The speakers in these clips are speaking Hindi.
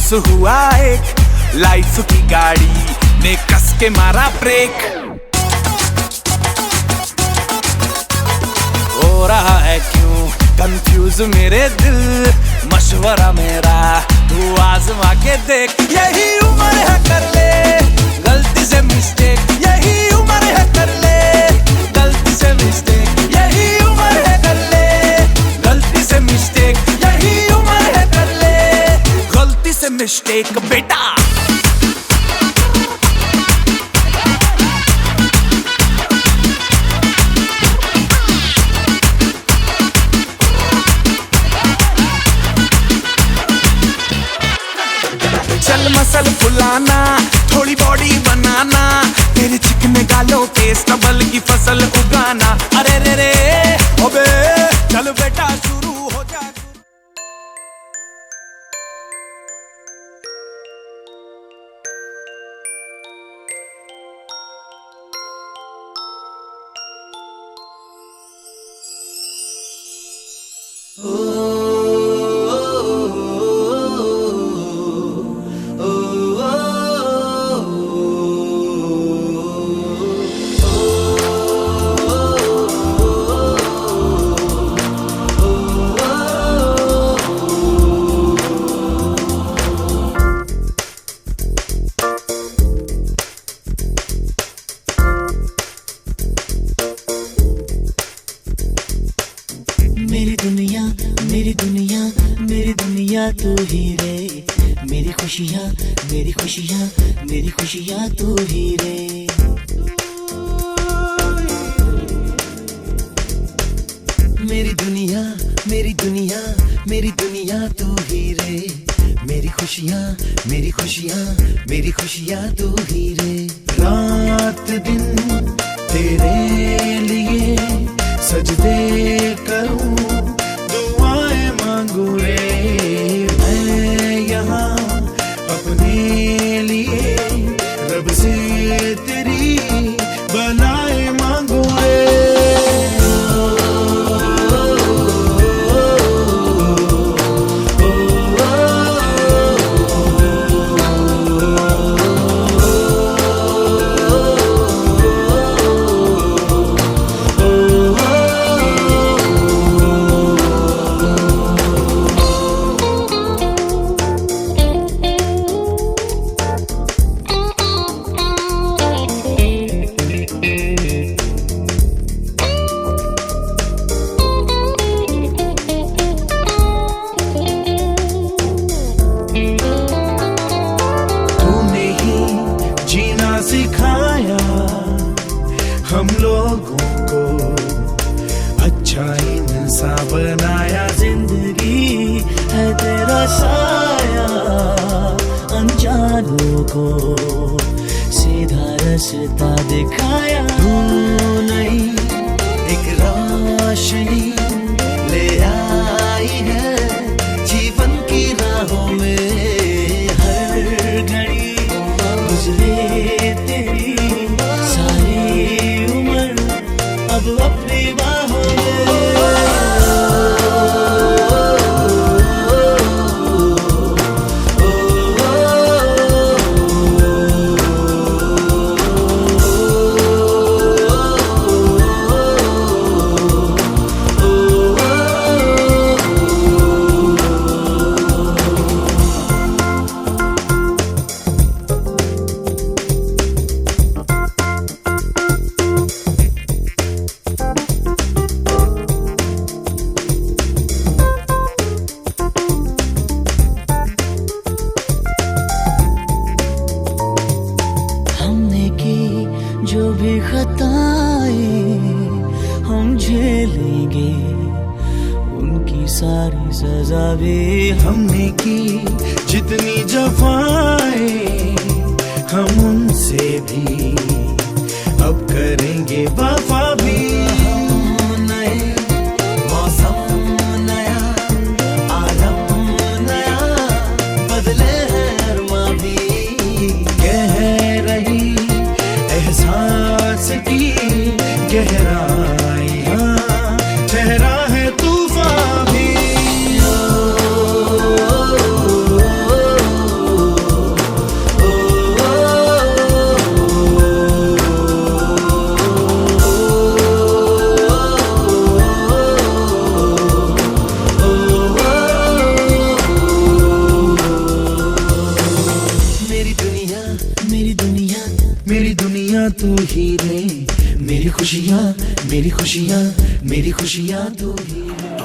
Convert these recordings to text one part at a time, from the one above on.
मिस हुआ एक, लाइफ की गाड़ी ने कस के मारा ब्रेक। हो रहा है क्यों कंफ्यूज मेरे दिल, मशवरा मेरा तू आजमा के देख। यही उम्र है कर ले गलती से मिस्टेक, यही उम्र है कर ले गलती से मिस्टेक, यही उम्र है कर ले गलती से मिस्टेक, यही उम्र है कर ले गलती से मिस्टेक बेटा। चल मसल फुलाना, थोड़ी बॉडी बनाना, तेरे चिकने गालों पे स्टबल की फसल उगाना। अरे रे रे ओबे चल बेटा शुरू हो जा। मेरी दुनिया मेरी दुनिया मेरी दुनिया तू ही रे, मेरी खुशियाँ मेरी खुशियाँ मेरी खुशियाँ तू ही रे। मेरी दुनिया मेरी दुनिया मेरी दुनिया तू ही रे, मेरी खुशियाँ मेरी खुशियाँ मेरी खुशियाँ तू ही रे। रात दिन तेरे लिए सजदे करूं, दुआएं मांगू रे मैं यहाँ अपने लिए, रब से तेरी बनाए मांगू रे। सिखाया हम लोगों को, अच्छा इंसान बनाया, जिंदगी है तेरा साया, अनजानों को सीधा रास्ता दिखाया। तू नहीं एक रोशनी ले आई है जीवन की राहों में, हर घड़ी गुजरे तेरी सारी उम्र अब अपनी बाहों जो भी खताएं हम झेलेंगे, उनकी सारी सजा भी हमने की। जितनी जफाएं हम उनसे भी अब करेंगे वफा भी। नए मौसम नया, आलम नया, बदले हैं अरमा भी, कह रही एहसास की गहराइयाँ, ठहरा है तूफान भी। मेरी दुनिया मेरी दुनिया तू ही रे मेरी खुशियाँ मेरी खुशियाँ मेरी खुशियाँ तू ही रे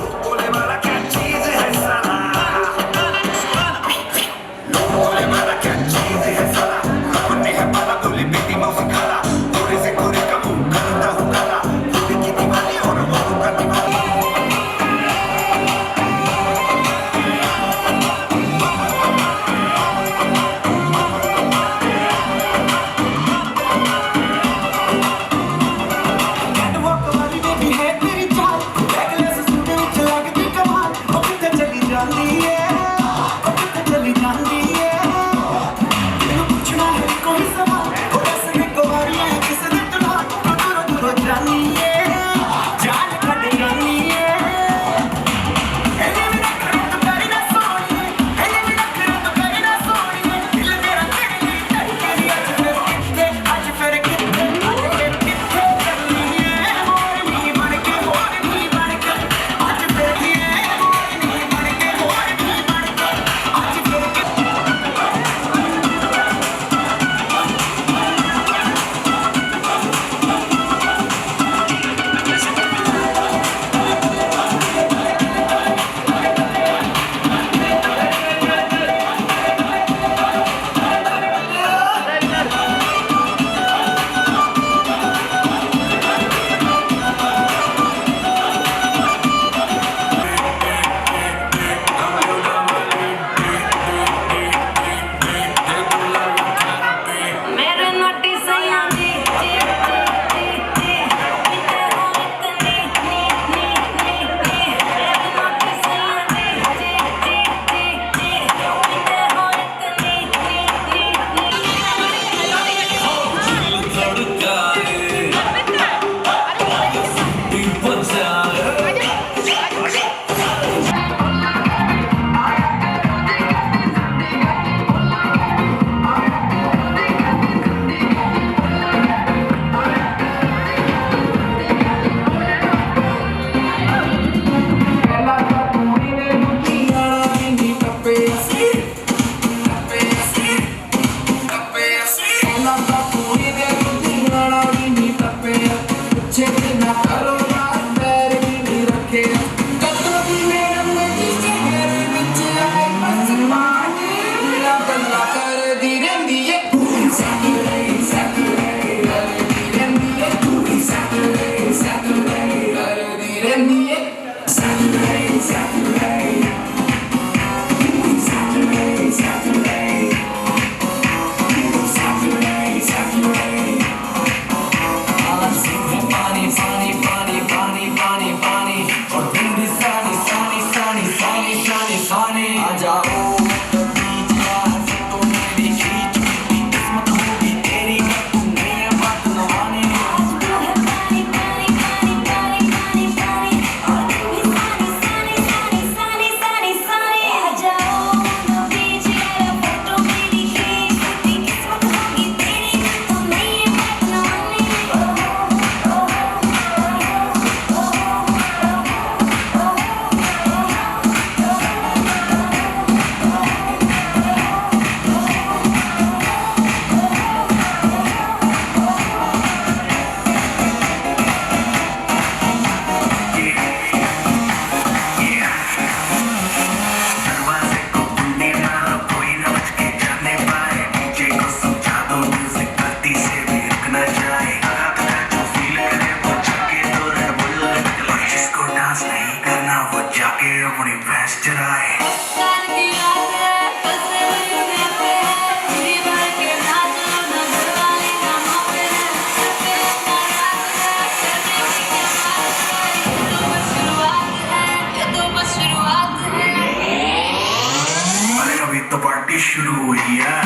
तो पार्टी शुरू हुई है।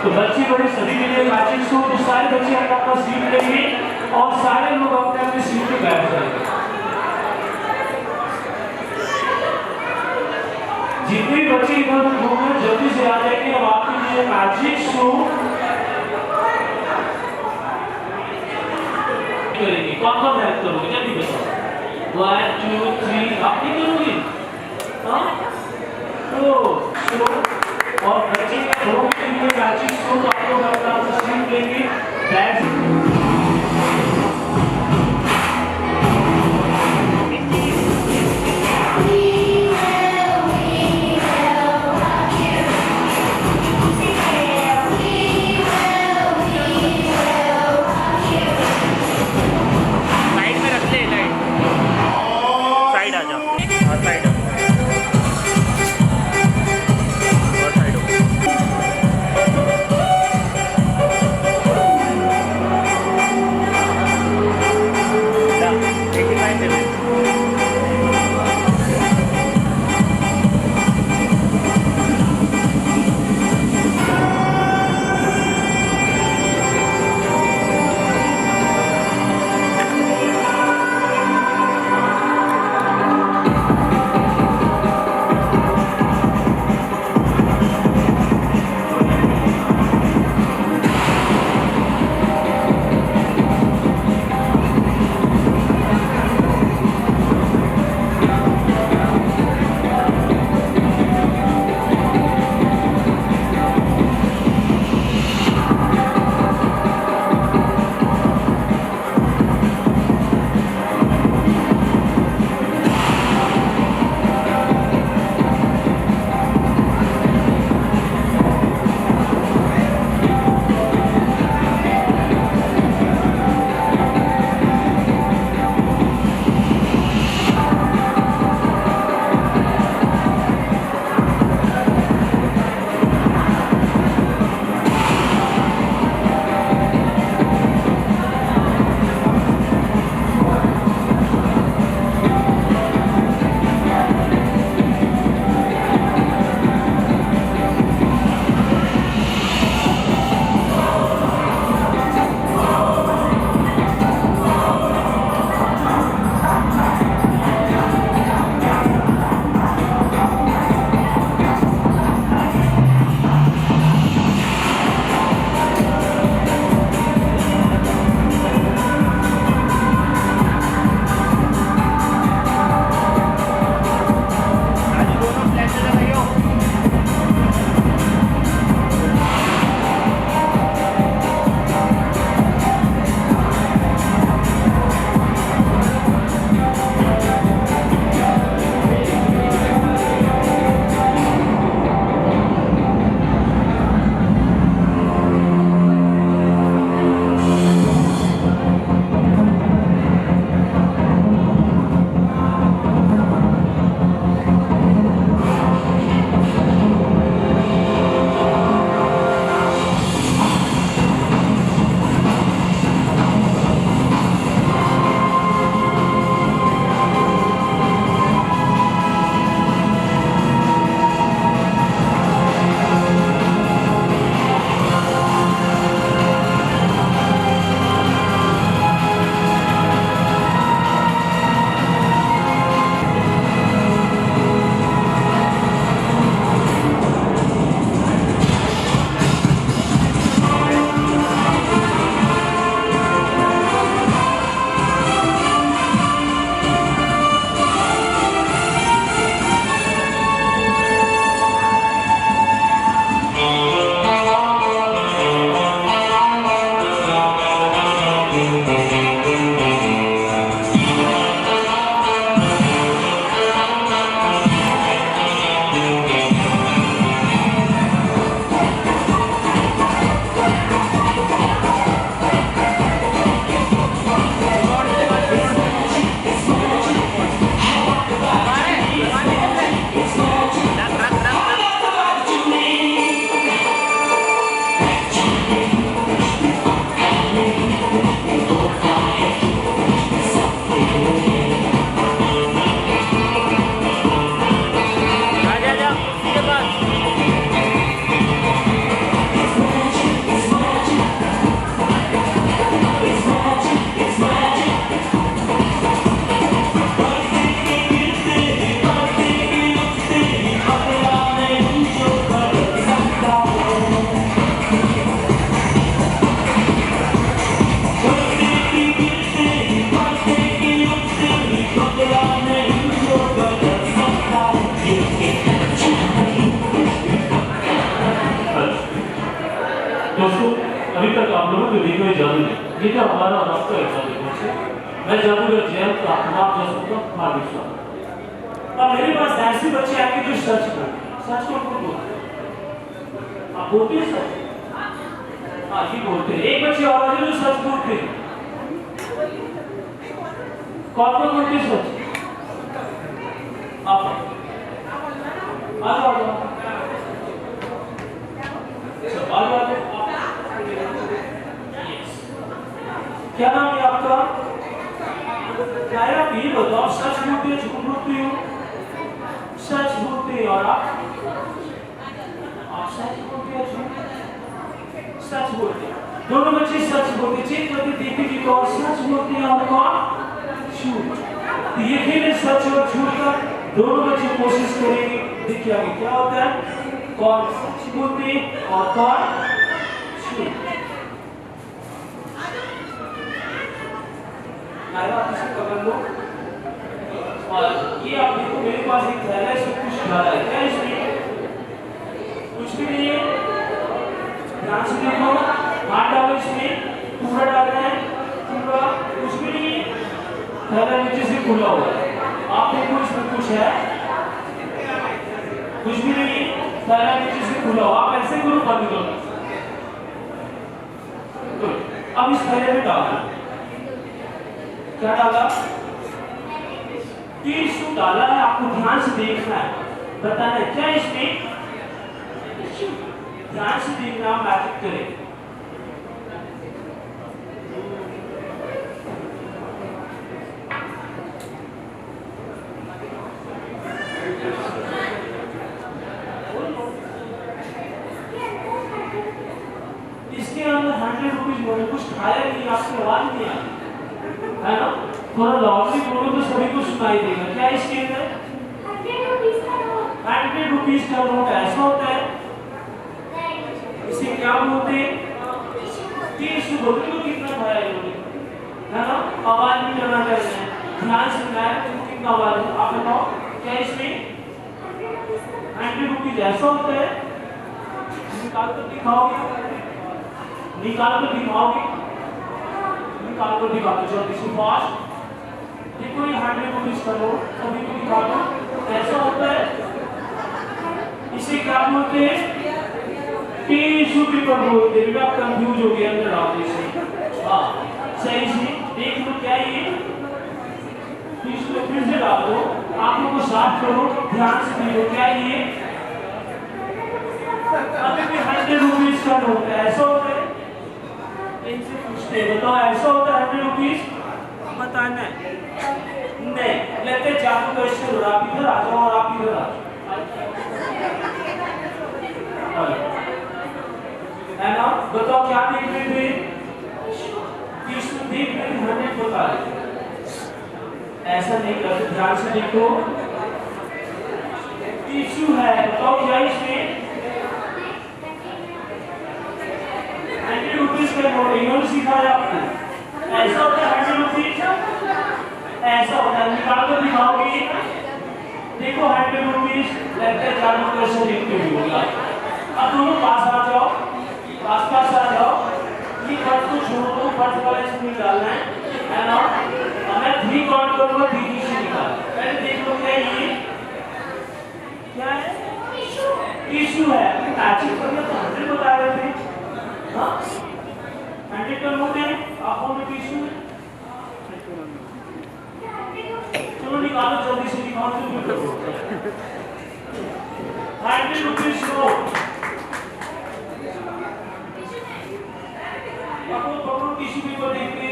तो बच्ची बड़ी सभी के लिए मैचिंग शो तो सारे बच्चे अपना सीट लेंगे और सारे लोग अपने अपने सीट पे बैठ जाएंगे। जितने बच्चे इधर घूमने जल्दी से आ जाएंगे। अब आपके लिए मैजिक शो करेंगे। कौन हेल्प करोगे जल्दी बताओ। 1 2 3 आप नहीं करोगे? हाँ हो और बच्चे दोनों के लिए मैचिंग हो तो आप लोग अपना सीट लेंगे बैग এটা হওয়ার রক্ত এটা देखो मैं जादूगर जैन का नाम दे सकता हूं मार्गेश्वर और मेरे पास ऐसे बच्चे आके जो सच बोलते आप बोलते हैं सच हाँ ये बोलते हैं एक बच्चे और जो सच बोलते हैं कौन बोलते हैं सच आप आ जाओ क्या नाम है आपका क्या आप ये बताओ सच बोलते हो झूठ बोलते हो सच बोलते हो और आप सच बोलते हो झूठ सच बोलते हो दोनों बच्चे सच बोलते चेक करके देखेंगे कौन सच बोलते हैं और कौन झूठ ये खेल सच और झूठ का दोनों बच्चे कोशिश करेंगे देखिए आगे क्या होता है कौन सच बोलते हैं और कौन झूठ आप इसे पकड़ लो और ये आप देखो मेरे पास एक थैला है सब कुछ डाला है क्या इसमें कुछ भी नहीं है ध्यान से देखो हाथ डालो इसमें पूरा डालना है पूरा कुछ भी नहीं है थैला नीचे से खुला हुआ है आप देखो इसमें कुछ है कुछ भी नहीं है थैला नीचे से खुला हुआ आप ऐसे करो बंद करो अब इस थैले में डालना क्या डाला टिश्यू डाला है आपको ध्यान से देखना है बताना है क्या इसमें ध्यान से देखना मैजिक करें इसके अंदर 100 रुपीज कुछ खाया नहीं आपकी आवाज नहीं आई है ना थोड़ा लाउडली बोलो तो सभी को सुनाई देगा क्या इसके अंदर 100 रुपीज का नोट ऐसा होता है इसे क्या बोलते हैं टिश्यू बोलते हो कितना खाया इन्होंने है ना आवाज भी करना चाहिए ध्यान से सुनाया तो कितना आवाज आप बताओ क्या इसमें 100 रुपीज ऐसा होता है निकाल कर दिखाओगे निकाल कर दिखाओगे निकाल कर दिखा दो जल्दी से फास्ट देखो ये 100 रुपीज का नोट सभी को दिखा दो ऐसा होता है इसे क्या बोलते हैं टिश्यू पेपर बोलते हैं बेटा कंफ्यूज हो गया अंदर डाल दीजिए हाँ सही से देख लो क्या ये टिश्यू पेपर फिर से डाल दो आप लोगों को साफ करो ध्यान से देखो क्या ये अभी भी 100 रुपीज का नोट है ऐसा होता है इनसे पूछते बताओ ऐसा होता है 100 रुपीज बताना है नहीं लेते जादू का इससे हो आप इधर आ जाओ और आप इधर आ जाओ है ना बताओ क्या देख रहे थे टिश्यू देख रहे थे 100 बता रहे ऐसा नहीं करते ध्यान से देखो टिश्यू है बताओ क्या इसमें 100 रुपीज का नोट इन्होंने सिखाया आपको ऐसा होता है 100 रुपीज ऐसा होता है निकाल कर दिखाओगे देखो 100 रुपीज लगता है चालू कैसे देखते होगा अब दोनों पास आ जाओ पास आ जाओ ये फर्स्ट को छोड़ दो फर्स्ट वाले इसमें डालना है ना मैं 3 काउंट करूंगा 3 से निकाल पहले देख लो क्या है टिश्यू है मैचिंग करके 100 बता रहे थे हाँ 100 का नोट है आंखों में टिश्यू चलो निकालो जल्दी से निकालो 100 रुपीज नोट पकड़ो टिश्यू पेपर देखते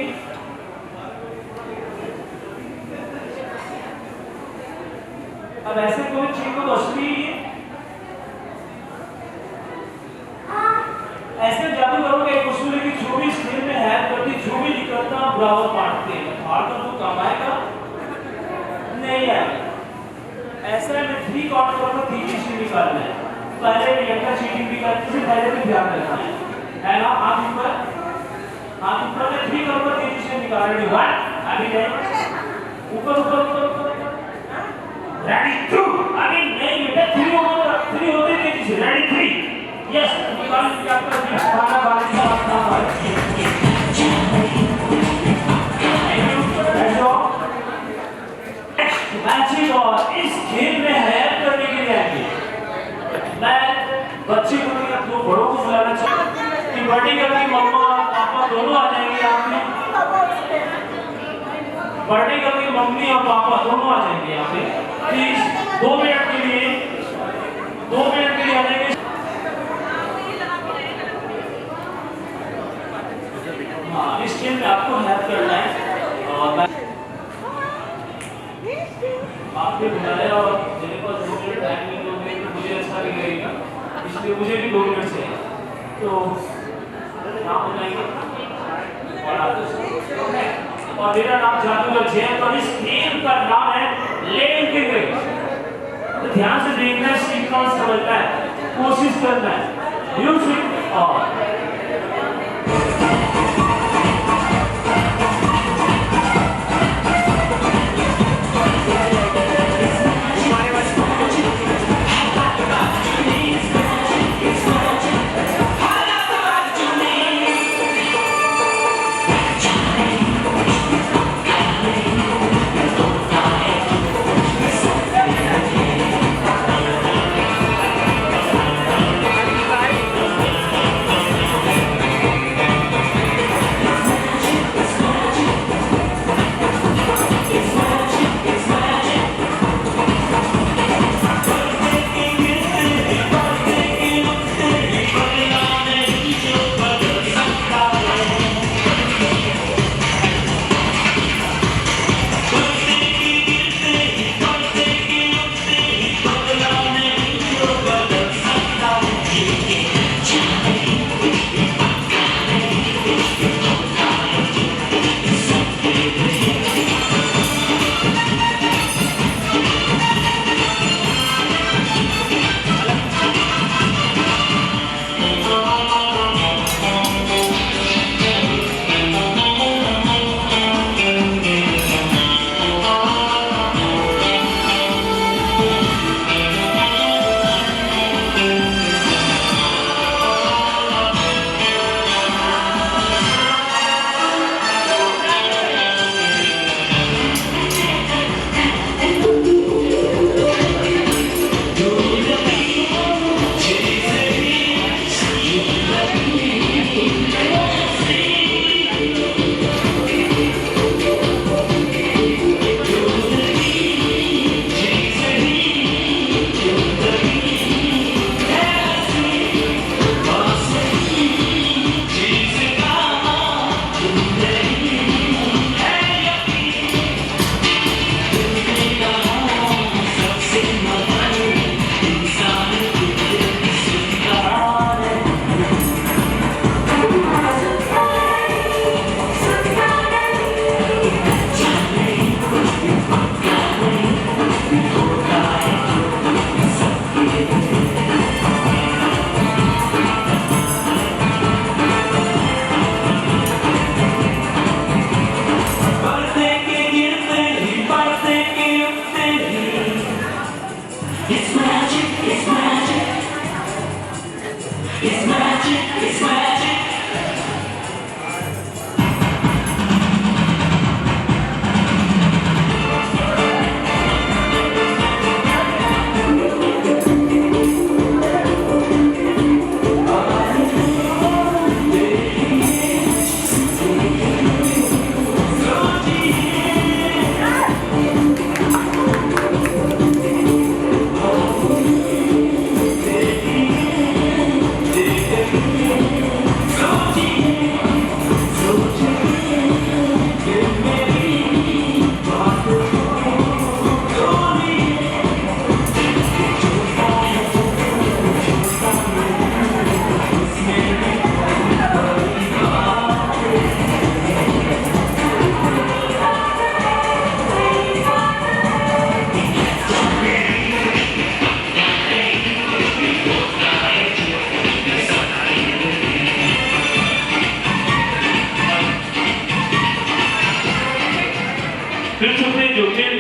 अब ऐसे कोई चीज को असली ऐसे जादू करोगे एक उसूल की जो भी स्क्रीन में है करती जो भी निकलता बराबर बांटते हैं बाहर का तो कमाएगा नहीं है ऐसा मैं 3 काउंट करूंगा 3 चीज निकालना है पहले नियंत्रण चीटिंग भी करते से पहले भी ध्यान रखना है ना हाथ ऊपर में 3 करूंगा 3 चीज निकालना है 1 अभी नहीं ऊपर रेडी 2 अभी नहीं बेटा 3 होते तेजी से रेडी 3 यस निकाल के आपका खाना बारिश का बच्चे को नहीं, अब दो बड़ों को बुलाना चाहिए कि बड़ी गलती मम्मा और पापा दोनों आ जाएंगे यहाँ पे। बर्थडे करके मम्मी और पापा दोनों आ जाएंगे यहाँ पे। प्लीज 2 मिनट के लिए आ जाएंगे। हाँ, इस खेल में आपको हेल्प करना है और आपके बुलाया और मेरे पास 2 मिनट टाइम नहीं होंगे तो मुझे अच्छा नहीं लगेगा, इसलिए मुझे भी 2 मिनट चाहिए। तो नाम बताइए और मेरा नाम जादूगर जैन और इस खेल का नाम है लेन के ग्रेड। तो ध्यान से देखना है, सीखना और समझना है, कोशिश करना है। म्यूजिक और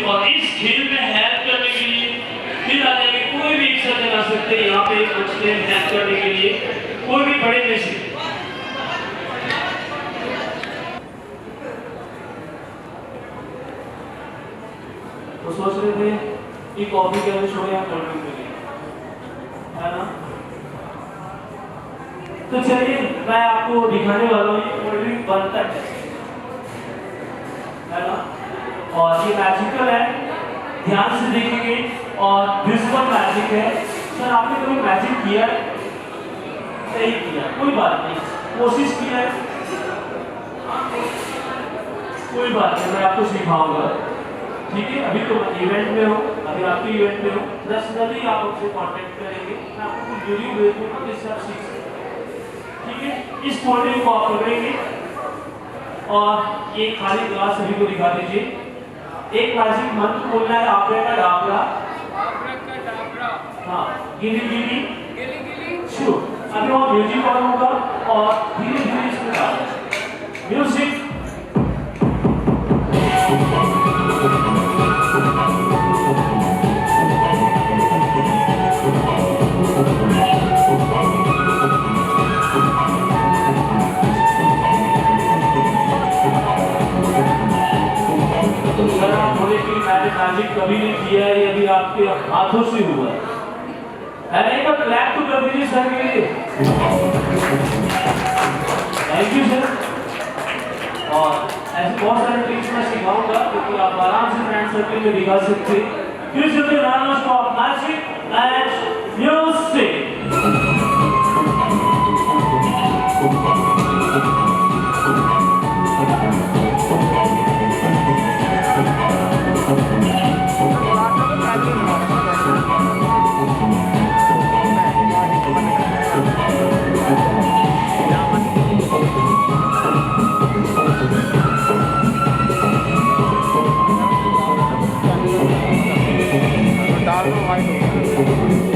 और इस खेल में हेल्प करने के लिए फिर आ जाएंगे, कोई भी एक साथ आ सकते हैं यहाँ पे बच्चे हेल्प करने के लिए, कोई भी बड़े में से। तो सोच रहे थे कि कॉफी कैसे छोड़े आप कोल्ड ड्रिंक, है ना? तो चलिए मैं आपको दिखाने वाला हूँ ये कोल्ड ड्रिंक बनता है ना, और ये मैजिकल है, ध्यान से देखेंगे और विजुअल मैजिक है। सर आपने कभी मैजिक किया है? नहीं किया, कोई बात नहीं, कोशिश किया है, कोई बात नहीं, मैं आपको सिखाऊंगा, ठीक है। अभी तो इवेंट में हो, अभी आपके इवेंट में हो, पर्सनली आप हमसे कांटेक्ट करेंगे, मैं आपको कुछ वीडियो भेज दूँगा जिससे आप सीख सकते, ठीक है। इस कोल्ड ड्रिंक को आप पकड़ेंगे और ये खाली ग्लास सभी को दिखा दीजिए। एक मैजिक मंत्र बोलना है, आब्राकाडाब्रा, हाँ, गिली गिली शू। अभी वहाँ म्यूजिक ऑन होगा और धीरे धीरे इसमें डालना म्यूजिक। सर आप बोले कि मैंने मैजिक कभी नहीं किया है, ये अभी आपके हाथों से हुआ है नहीं, तो क्लैप तो कर दीजिए सर के लिए, थैंक यू सर। और ऐसे बहुत सारे ट्रिक्स मैं सिखाऊंगा क्योंकि आप आराम से फ्रेंड सर्कल में दिखा सकते हैं। फ्यूचर में run stop magic and music. दाल में वाइट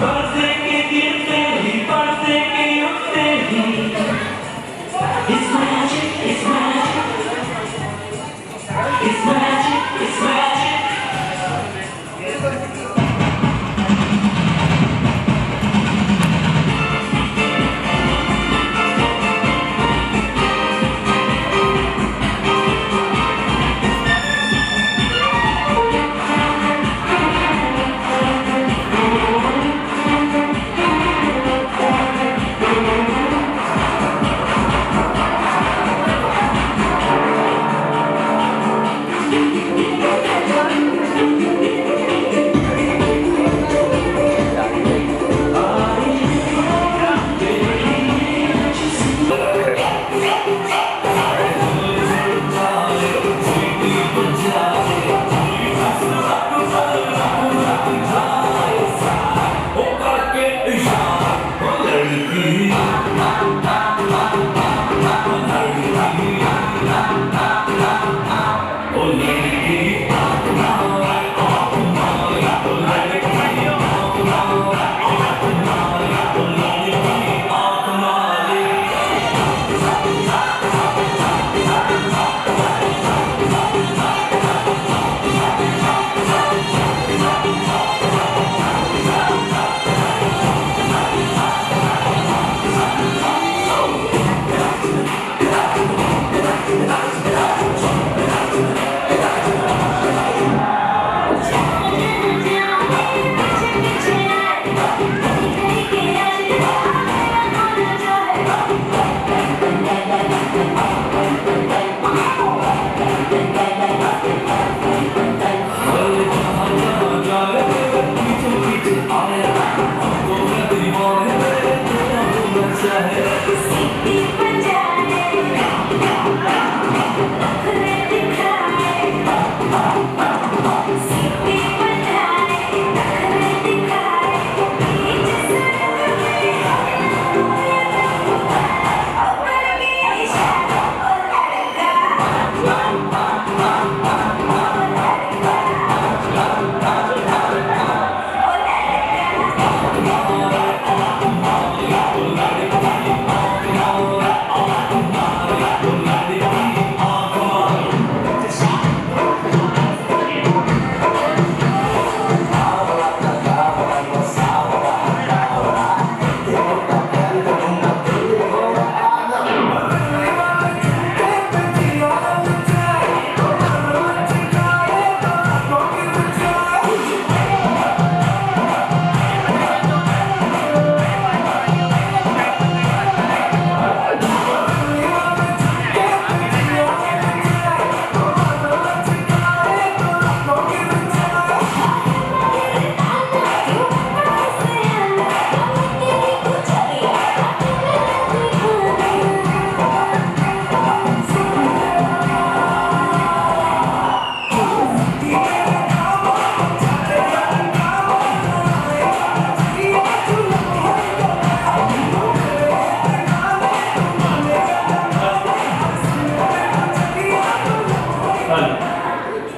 बरसे के गिरते ही बरसे के उठते ही It's magic, it's magic It's magic, it's magic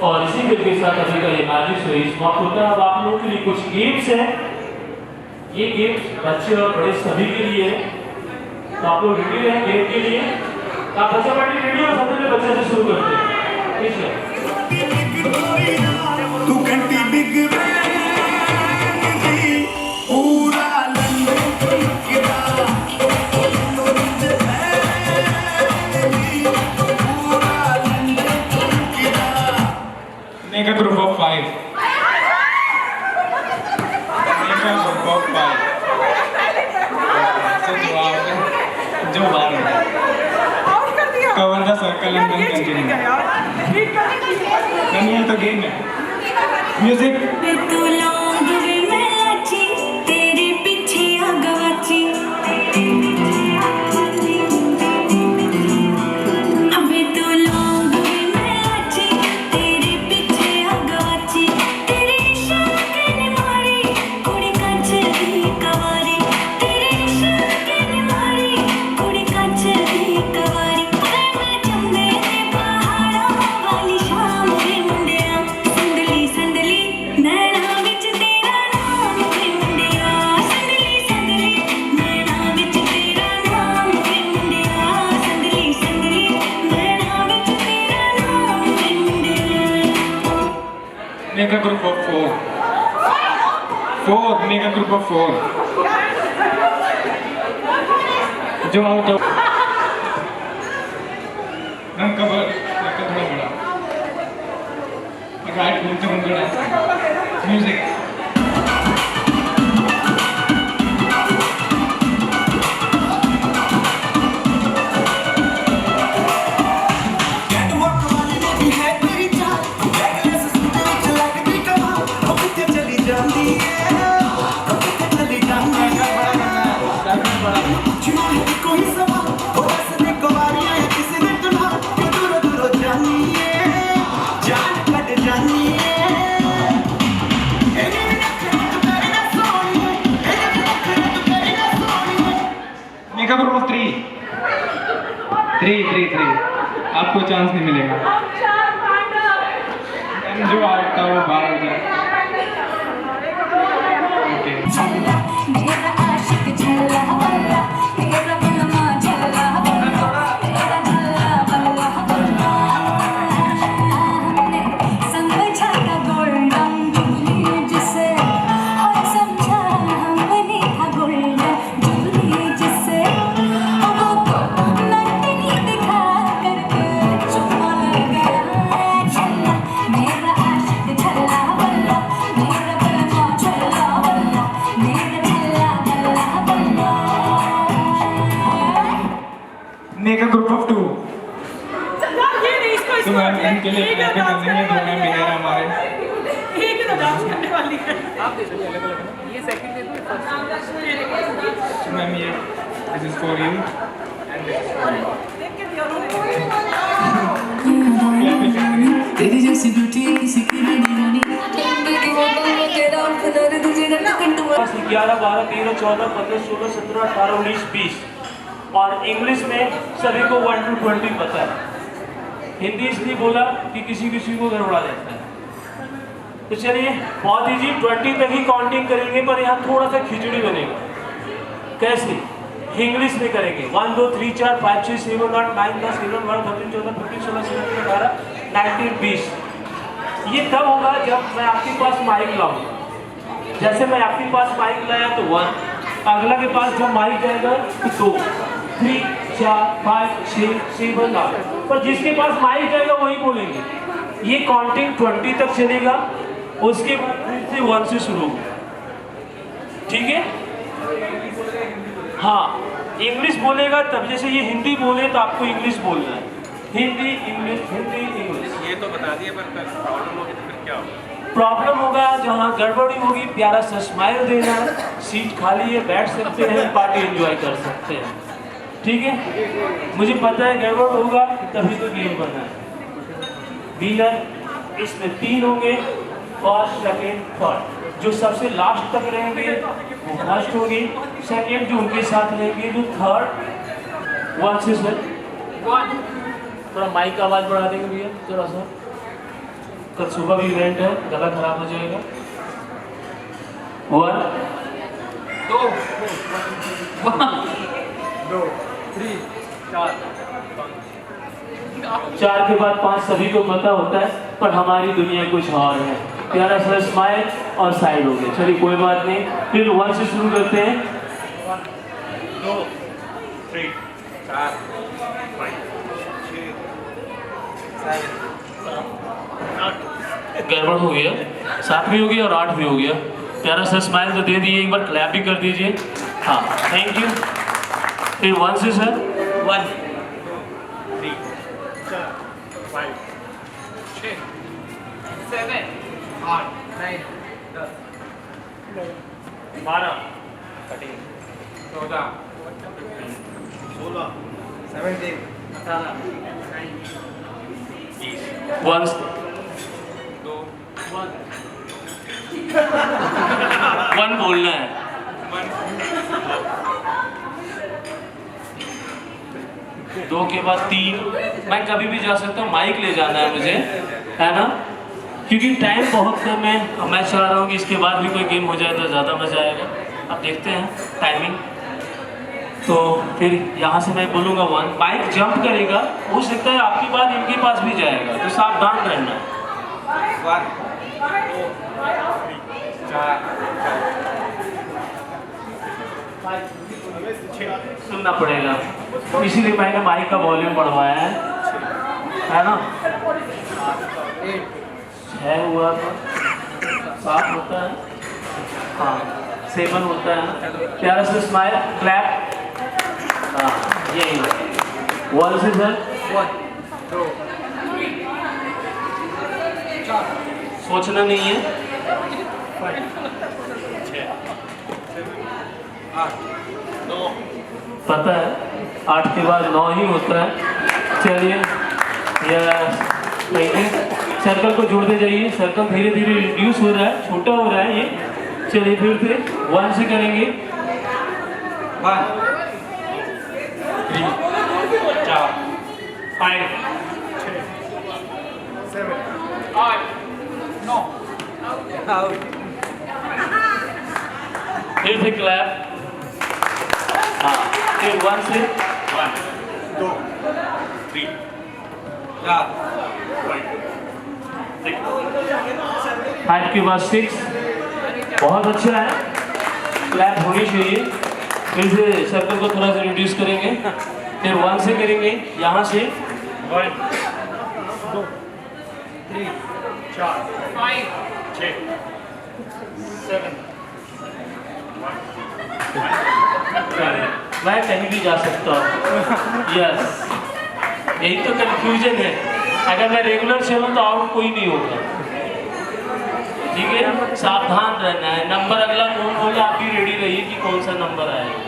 और इसी के साथ अभी का ये मैजिक शो समाप्त होता है। अब आप लोगों के लिए कुछ गेम्स हैं। ये गेम्स बच्चे और बड़े सभी के लिए है, तो आप लोग रेडी हैं गेम के लिए। आप बच्चा पार्टी रेडी हो, सबसे पहले बच्चे से शुरू करते हैं, ठीक है। तू घंटी बिग पूरा London Make a group of 5. Make a group of 5. So जो बार cover the circle and then continue. Then ये तो game है. Music. 4, make a group of 4. जो आउट ऑफ रंग कवर थोड़ा बड़ा. राइट घूमते घूमते dance. Music. Make a group of 3. 3. आपको चांस नहीं मिलेगा. जो आता है वो बाहर हो जाए. मेरा आशिक झल्ला बल्ला तेरा बलमा झल्ला बल्ला तेरा झल्ला बल्ला बल्ला हमने समझा था गोल्डन जुबली जिसे और समझा हमने था गोल्डन जुबली जिसे वो तो नटनी दिखा करके चुम्मा लग गया झल्ला मेरा आशिक झल्ला बल्ला मेरा बलमा झल्ला बल्ला मेक अ ग्रुप ऑफ 2. तो मैम इनके लिए क्लैपिंग करनी है. दो मैम इधर हमारे. एक तो डांस करने वाली है. ये सेकंड दे दो. तो मैम ये this is for you and this is for you. तेरी जैसी ब्यूटी किसी की भी नहीं होनी. 11, 12, 13, 14, 15, 16, 17, 18, 19, 20 और इंग्लिश में सभी को 1 to 20 पता है. हिंदी इसलिए बोला कि किसी किसी को गड़बड़ा जाता है. तो चलिए बहुत इजी 20 तक ही काउंटिंग करेंगे, पर यहाँ थोड़ा सा खिचड़ी बनेगा. कैसे? इंग्लिश में करेंगे 1, 2, 3, 4, 5, 6, 7, 8, 9, 10, 11, 12, 13, 14, 15, 16, 17, 18, 19, 20. ये तब होगा जब मैं आपके पास माइक लाऊंगा. जैसे मैं आपके पास माइक लाया तो 1, अगला के पास जब माइक जाएगा तो 2, 3, 4, 5, 6, 7, 8. पर जिसके पास माइक जाएगा वही बोलेंगे. ये काउंटिंग 20 तक चलेगा. उसके बाद फिर से 1 से शुरू होगा. ठीक है? हाँ, इंग्लिश बोलेगा तब. जैसे ये हिंदी बोले तो आपको इंग्लिश बोलना है. Hindi English, Hindi English. ये तो बता दिए, पर प्रॉब्लम होगी तो फिर क्या होगा? प्रॉब्लम होगा जहाँ गड़बड़ी होगी, प्यारा सा स्माइल देना. सीट खाली है, बैठ सकते हैं, पार्टी एंजॉय कर सकते हैं. ठीक है? मुझे पता है गड़बड़ होगा तभी तो गेम बना है. विनर इसमें 3 होंगे, फर्स्ट, सेकेंड, थर्ड. जो सबसे लास्ट तक रहेंगे वो फर्स्ट होगी. सेकेंड जो उनके साथ रहेंगे वो थर्ड. 1 से सर 1. थोड़ा माइक का आवाज़ बढ़ा देंगे भैया थोड़ा सा. कल सुबह भी इवेंट है, गला खराब हो जाएगा. 1, 2, 3, 4. 4 के बाद 5 सभी को पता होता है, पर हमारी दुनिया कुछ और है. प्यारा सा स्माइल और साइड हो गए. चलिए कोई बात नहीं. फिर 1 से शुरू करते हैं. 1, 2, 3, 4, 5, 6, 7, 8. गड़बड़ हो गया. 7 भी हो गया और 8 भी हो गया. प्यारा सा स्माइल तो दे दिए. एक बार क्लैप भी कर दीजिए. हाँ, थैंक यू. फिर 1 से सर 1, 2, 3, 4, 5, 6, 7, 8, 9, 10, 12, 13, 14, 16, 17, 18, 19, 20. 1, 2, 1 बोलना है. 2 के बाद 3. मैं कभी भी जा सकता हूँ. माइक ले जाना है मुझे, है ना? क्योंकि टाइम बहुत कम है. मैं चाह रहा हूँ कि इसके बाद भी कोई गेम हो जाए तो ज़्यादा मज़ा आएगा. अब देखते हैं टाइमिंग. तो फिर यहाँ से मैं बोलूँगा 1. माइक जंप करेगा. हो सकता है आपकी बात इनके पास भी जाएगा, तो सावधान रहना. 1, 2, 3, 4, सुनना पड़ेगा, इसीलिए मैंने माइक का वॉल्यूम बढ़वाया है ना। 6 हुआ था, 7 होता है, हाँ 7 होता है। प्यारा से स्माइल, क्लैप, हाँ यही 1 से सर 1 2 4 सोचना नहीं है। 5 6 8 9 पता है 8 के बाद 9 ही होता है। चलिए यस, सर्कल को जोड़ते जाइए। सर्कल धीरे धीरे रिड्यूस हो रहा है, छोटा हो रहा है ये। चलिए फिर से 1 से करेंगे। 1 3 4 5 6 7 8 9 फिर से क्लैप, हाँ फिर 1 से 1 2 3 4 5 के बाद 6, बहुत अच्छा है, क्लैप होनी चाहिए। फिर से सर्कल को थोड़ा सा रिड्यूस करेंगे, फिर 1 से करेंगे, यहाँ से 1 2 3 4 5 6 7 मैं कहीं भी जा सकता हूँ। यस, यही तो कंफ्यूजन है। अगर मैं रेगुलर चलूँ तो आउट कोई नहीं होगा। ठीक है, सावधान रहना है। नंबर अगला कौन बोले, आप भी रेडी रहिए कि कौन सा नंबर आएगा।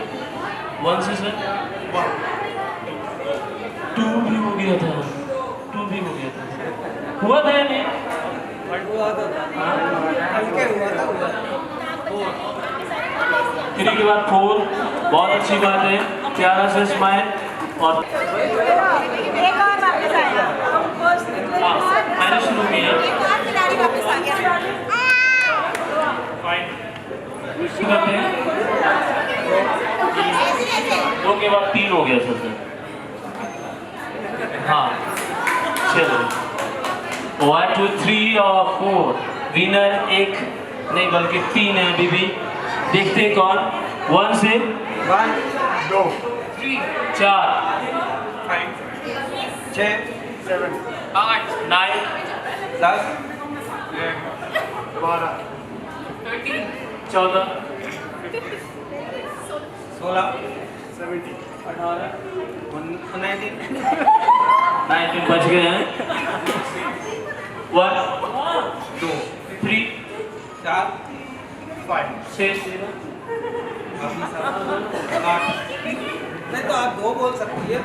1 से सर 2 भी हो गया था, 2 भी हो गया था, हुआ था या नहीं? थ्री के बाद 4, बहुत अच्छी बात है। प्यारा से स्माइल और एक और वापस आया। मैंने शुरू किया। एक और खिलाड़ी वापस आ गया। करते हैं 2 के बाद 3 हो गया सर। हाँ चलो 1 2 3 और 4 विनर एक नहीं बल्कि 3 है अभी भी। देखते हैं कौन। 1 से 1 2 3 4 5 6 7 8 9 10 12 13 14 16 17 18 19 बच गए हैं। 1 2 3 4 5 6 8 नहीं तो आप 2 बोल सकती है।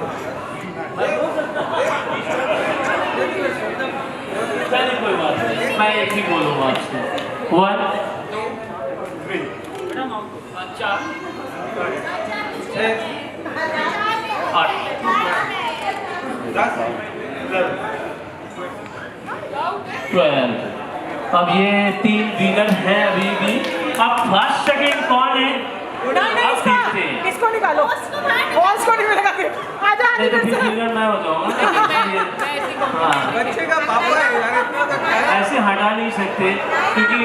चलिए कोई बात नहीं, मैं एक ही बोलूँगा आपसे। 1 2 3 4 6 8 10 12। अब ये 3 विनर हैं अभी भी। अब फर्स्ट सेकंड कौन है अब देखते हैं। इसको निकालो, बॉल्स को नहीं लगा के आजा। नहीं तो फिर विनर मैं हो जाऊँगा। हाँ बच्चे का पापा है यार, इतना तक है। ऐसे हटा नहीं सकते क्योंकि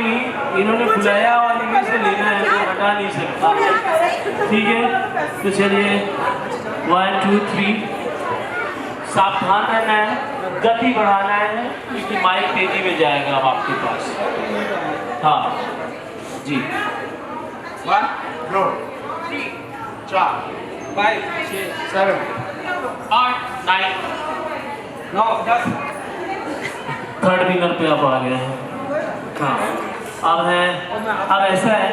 इन्होंने बुलाया और इन्हीं से लेना है तो हटा नहीं सकते। ठीक है तो चलिए 1 2 3 सावधान रहना है, गति बढ़ाना है क्योंकि माइक तेजी में जाएगा अब आपके पास। हाँ जी 1 2 3 4 5 6 7 8 9 9 10। थर्ड विनर पे आप आ गए हैं। हाँ अब ऐसा है,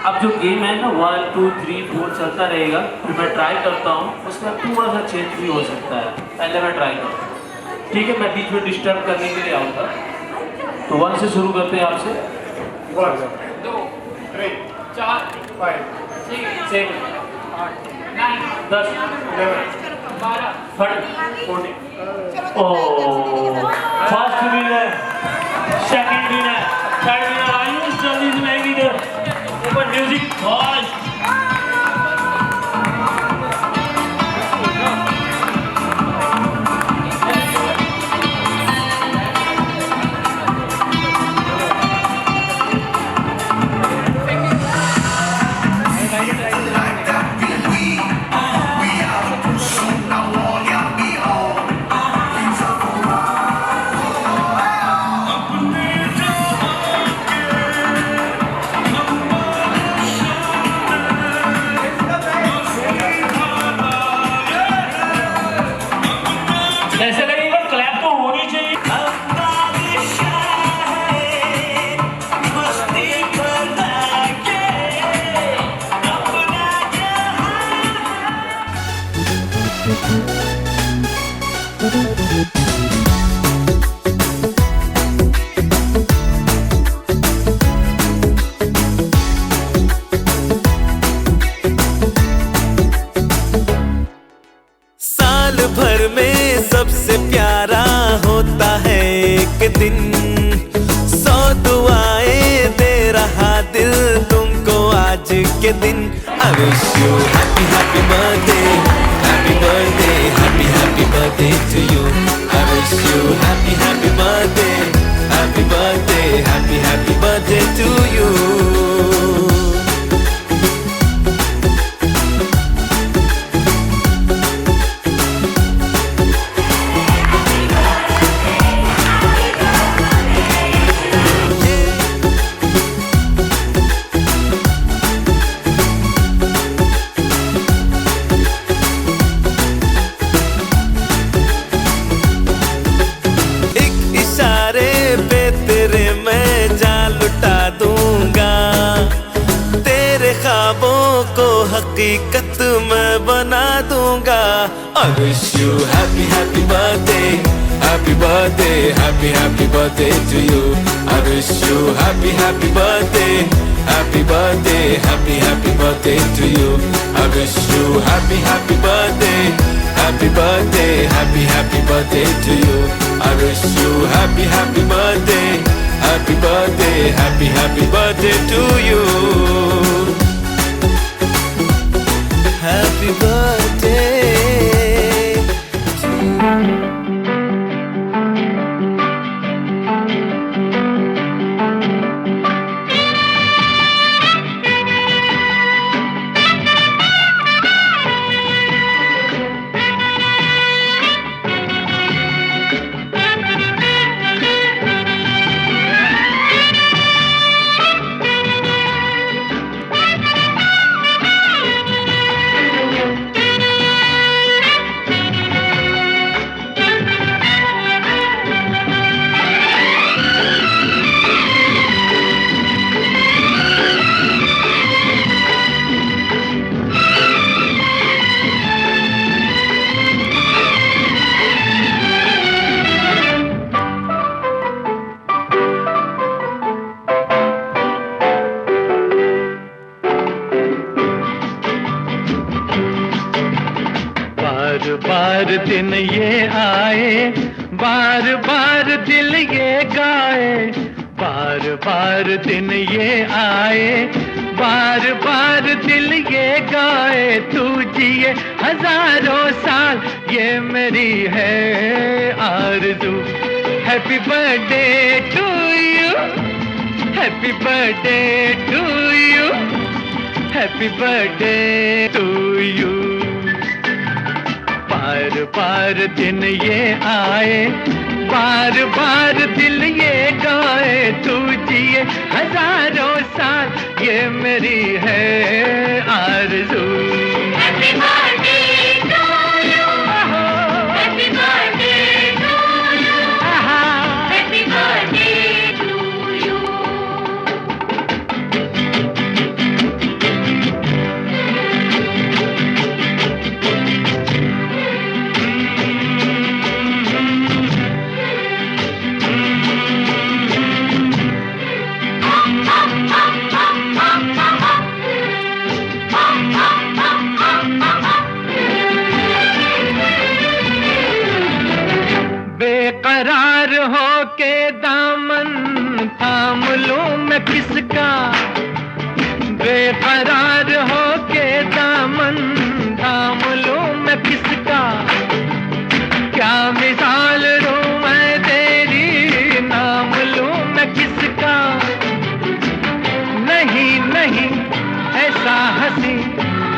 अब जो गेम है ना 1 2 3 4 चलता रहेगा। फिर मैं ट्राई करता हूँ, उसमें थोड़ा सा चेंज भी हो सकता है। पहले मैं ट्राई करता हूँ, ठीक है? मैं बीच में डिस्टर्ब करने के लिए आऊँगा। तो 1 से शुरू करते हैं आपसे। 1 2 3 4 5 6 7 8 9 10 11 12 13 14। First winner, second winner, third winner. Ayush जल्दी से मैं इधर ऊपर म्यूजिक फास्ट। साल भर में सबसे प्यारा होता है एक दिन, 100 दुआएं दे रहा दिल तुमको आज के दिन। I wish you happy happy birthday, happy birthday, happy happy birthday to you. I wish you happy happy birthday, happy birthday, happy happy birthday to you. हकीकत मैं बना दूंगा। I wish you happy happy birthday, happy birthday, happy happy birthday to you. I wish you happy happy birthday, happy birthday, happy happy birthday to you. I wish you happy happy birthday, happy birthday, happy happy birthday to you. I wish you happy happy birthday, happy birthday, happy happy birthday to you. Happy birthday to you. बार दिन ये आए, बार बार दिल ये गाए, बार बार दिन ये आए, बार बार दिल ये गाए। तू जिए हजारों साल ये मेरी है आरज़ू। Happy birthday to you, happy birthday to you, happy birthday to you. बार बार दिन ये आए, बार बार दिल ये गाए। तू जिए हजारों साल ये मेरी है आरज़ू। Happy birthday to you, happy birthday to you, happy birthday to you. बेकरार हो के दामन थाम लूं मैं किसका, बेकरार हो के दामन थाम लूं मैं किसका। क्या मिसाल दूं मैं तेरी, नाम लूं मैं किसका। नहीं नहीं ऐसा हंसी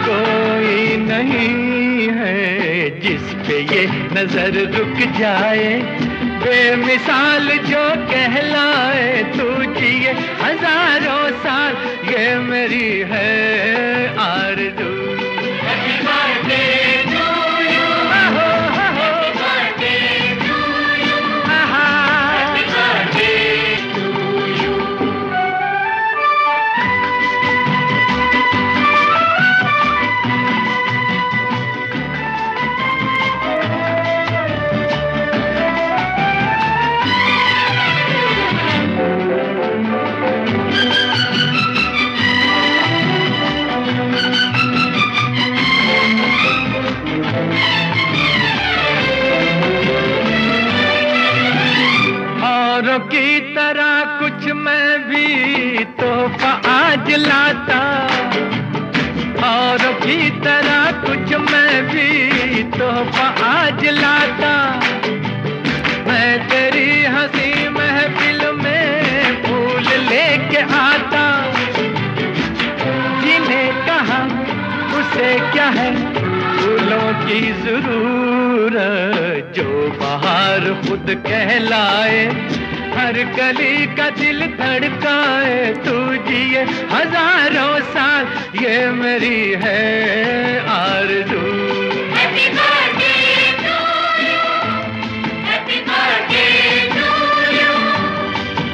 कोई नहीं है जिस पे ये नजर रुक जाए। बेमिसाल जो कहलाए, तू जिए हजारों साल ये मेरी है आरज़ू। Happy birthday to you, happy birthday to you, happy birthday to you. आज लाता, औरों की तरह कुछ मैं भी तोहफा आज लाता। मैं तेरी हंसी महफिल में फूल लेके आता। जिन्हें कहा उसे क्या है फूलों की जरूरत, जो बाहर खुद कहलाए, हर गली का दिल धड़काए। तू जिए हजारों साल, ये मेरी है आरज़ू। Happy birthday to you. Happy birthday to you.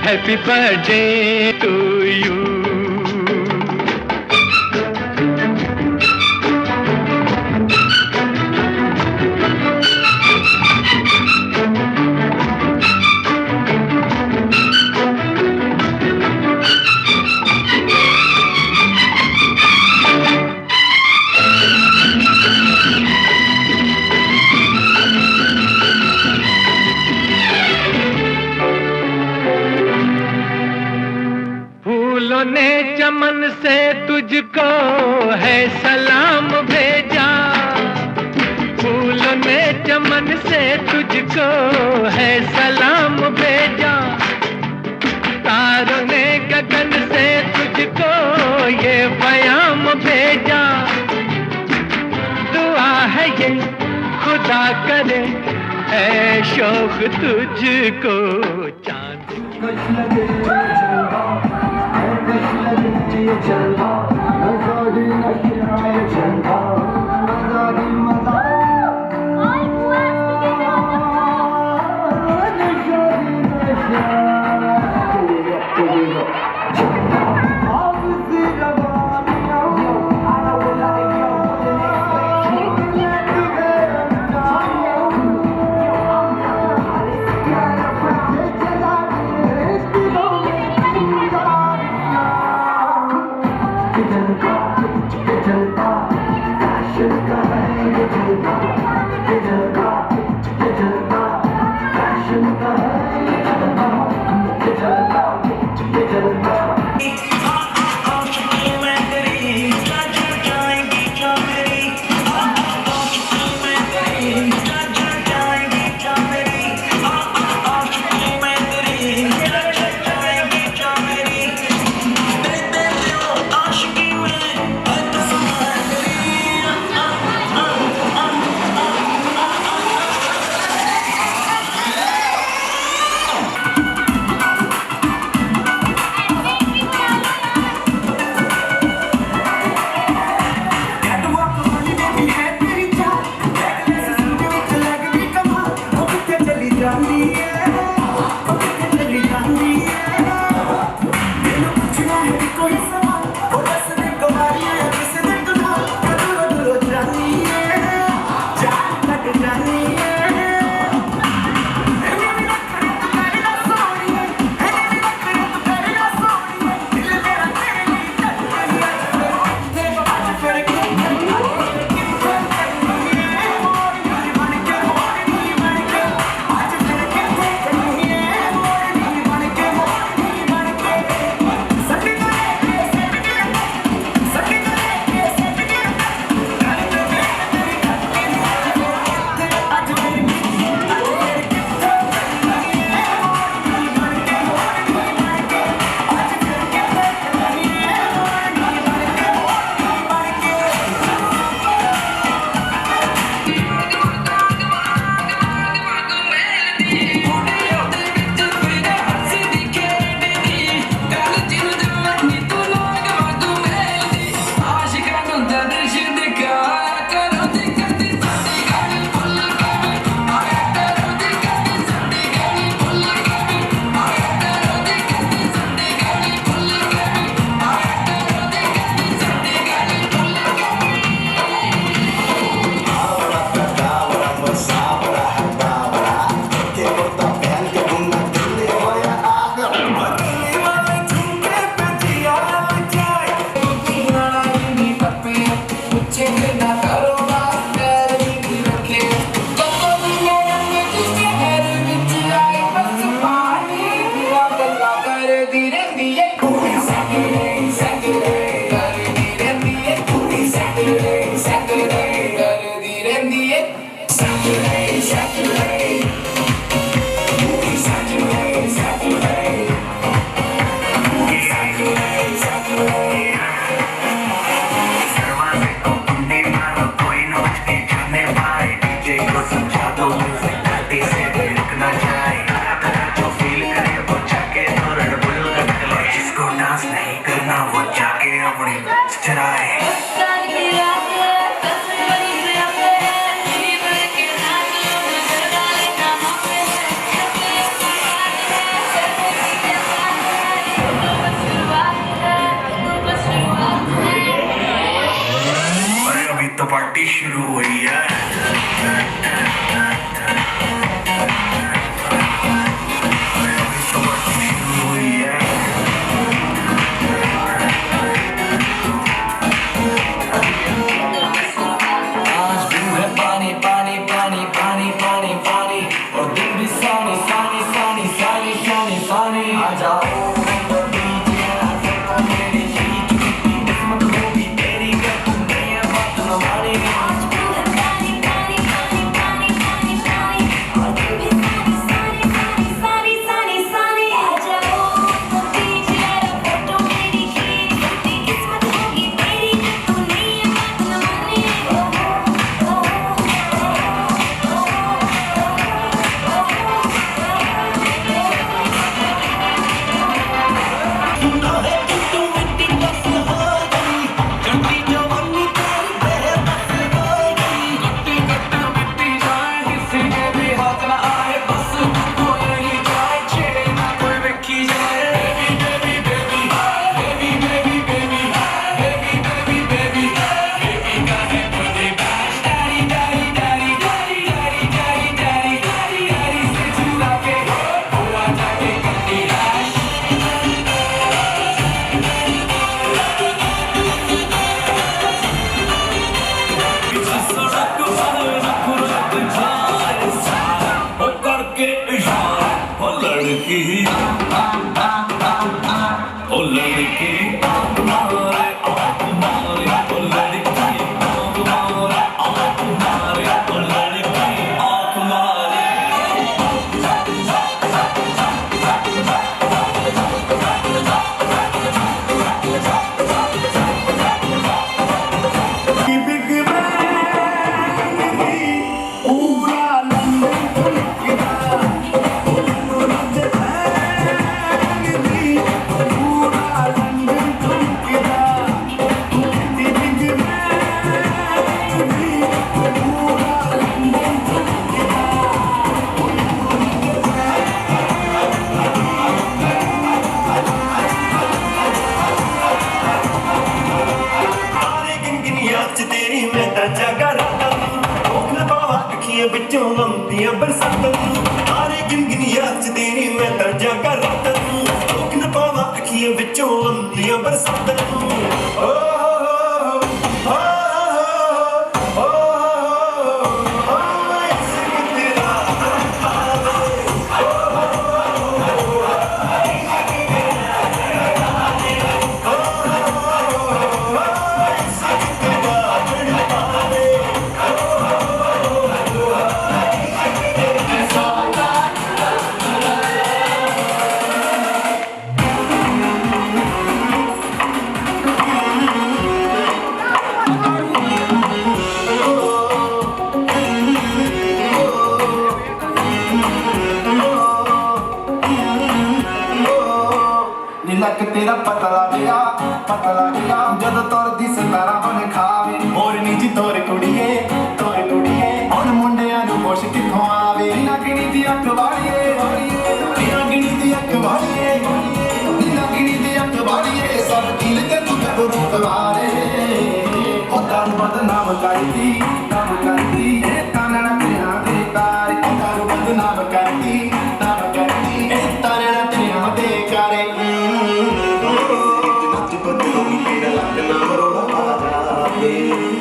Happy birthday to you. फूलों ने चमन से तुझको है सलाम भेजा। फूलों ने चमन से तुझको है सलाम भेजा। तारों ने गगन से तुझको ये पैगाम भेजा। दुआ है ये खुदा करे है शौक तुझको चांद पार्टी शुरू हुई है। तेरा पता लग गया जद तुरदी सितारा बन खावे मोरनी जी तोर कुड़िए हुण मुंडियां नूं पुछ कित्थों आवे नागिनी दी अख वाड़िए नागिनी दी अख वाड़िए नागिनी दी अख वाड़िए सब दिल ते तू गुरु तवारे ओ दारू बदनाम करदी ए तानड़ा तेरा दे तारे ओ दारू बदनाम करदी ए तानड़ा तेरा दे करे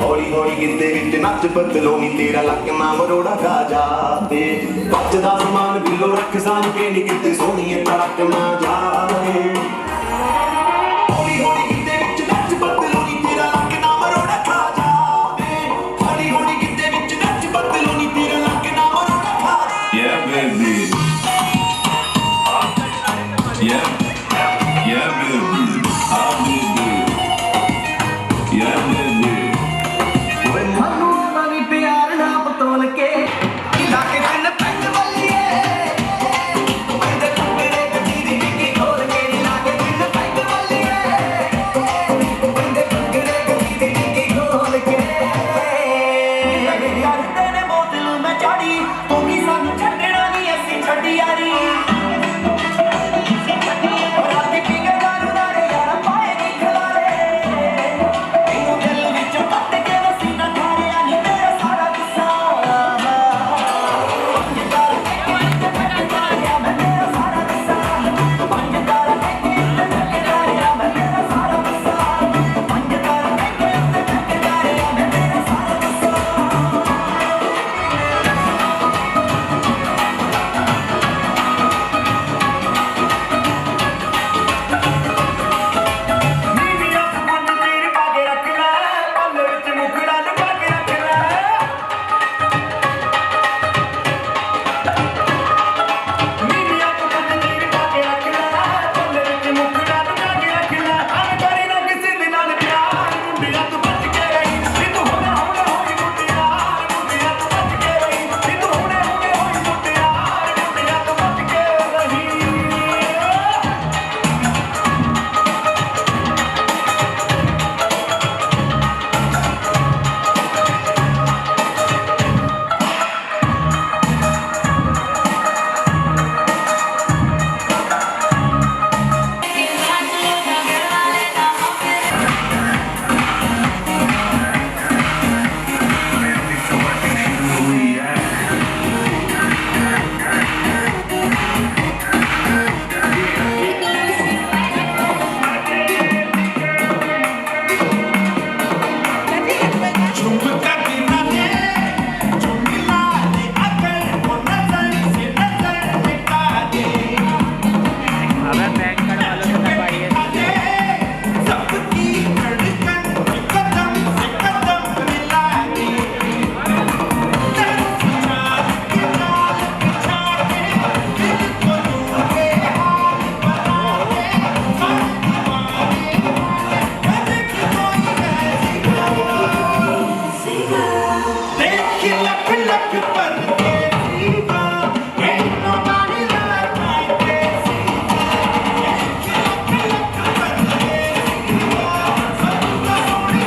हौली हौली गिरदे विच नच बदलोनी तेरा लक ना मरोड़ा गा जावे बचदा समान बिलो रख सान के नी किते सोहणीए तड़क ना जावे हौली हौली गिरदे विच नच बदलोनी तेरा लक ना मरोड़ा खा जावे हौली हौली गिरदे विच नच बदलोनी तेरा लक ना मरोड़ा खा Yeah baby Yeah baby लख लख परदेसी बा ain't nobody like my देसी लख लख परदेसी बा सबका सोनी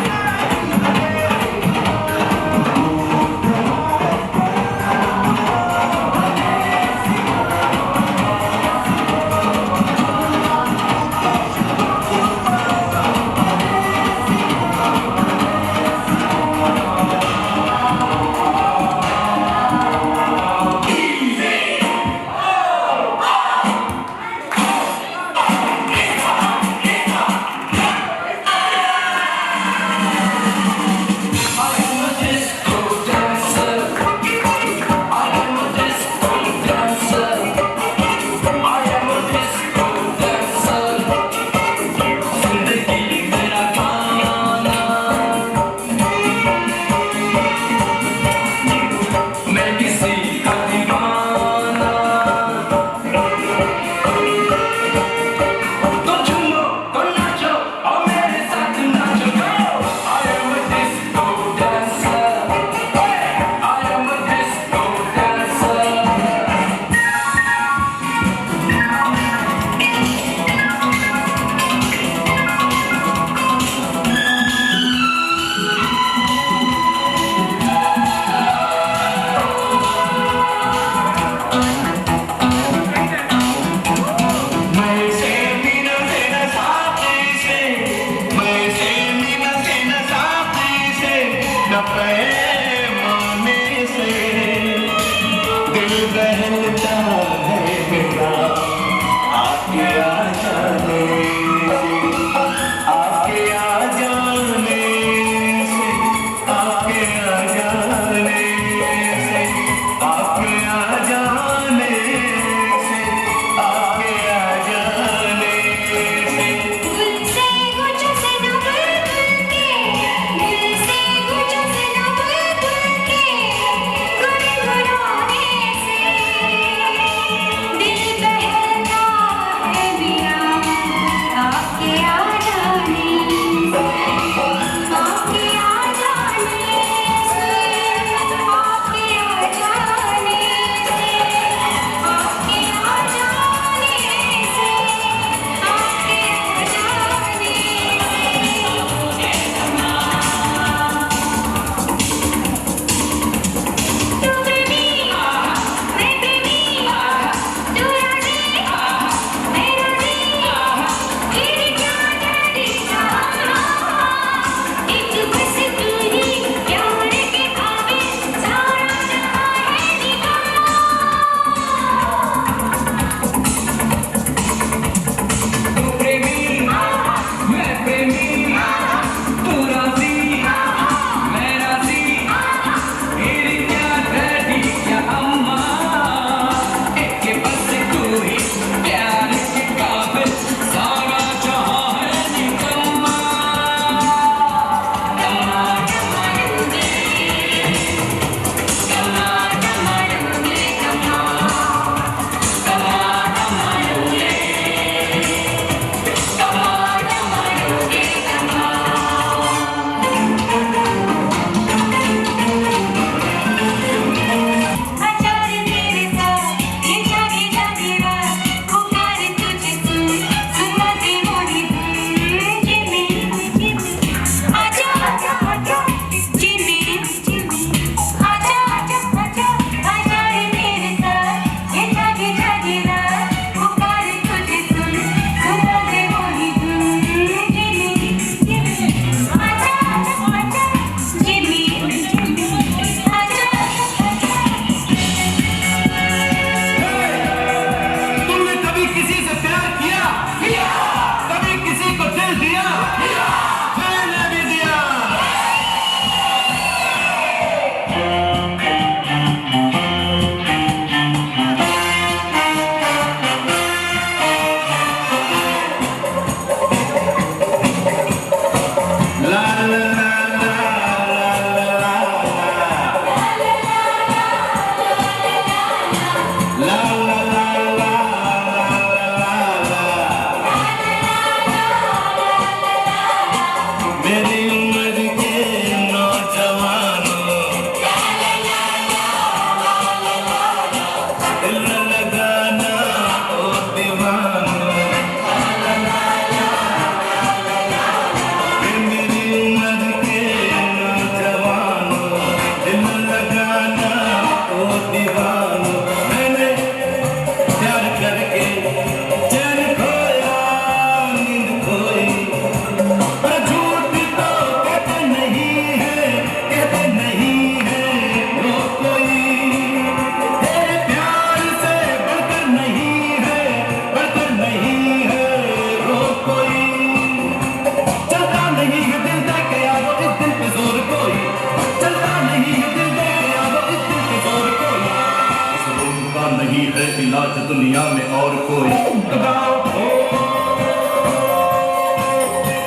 नाच दुनिया में और कोई गाओ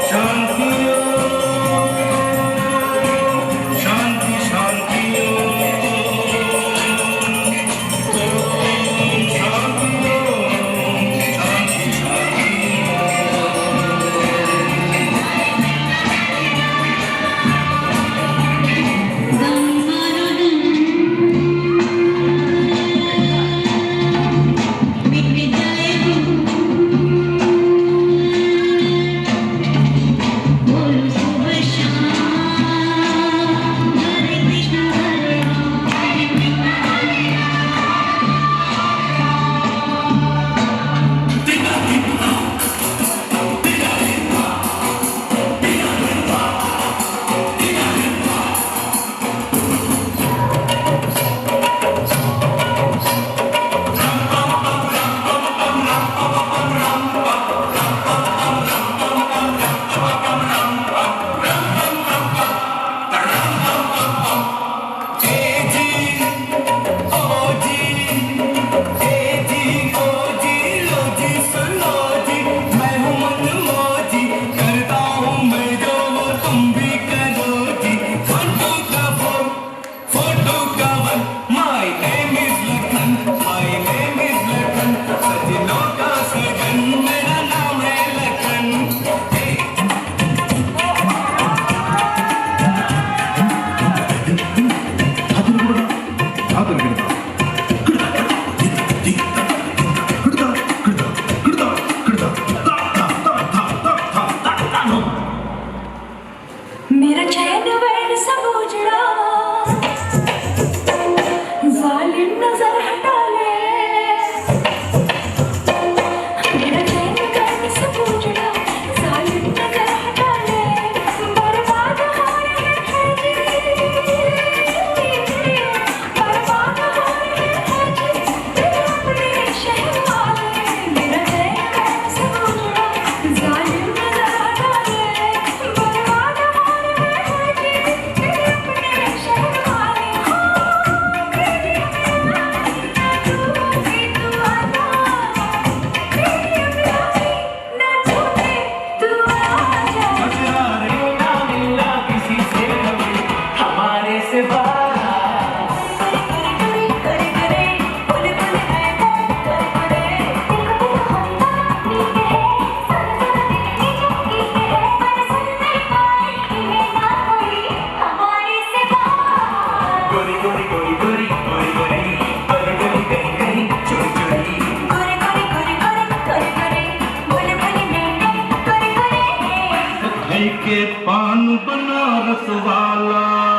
शांति शांति शांति मेरा चैन वैन सब उजड़ा, जालिम नजर हटा ले। मेरा चैन वैन सब उजड़ा, जालिम नजर हटा ले। बर्बाद हो रहे हैं जी, बर्बाद हो रहे हैं जी, अपने शहर वाले। मेरा चैन वैन सब उजड़ा, जालिम नजर हटा ले। बर्बाद के पान बनारस वाला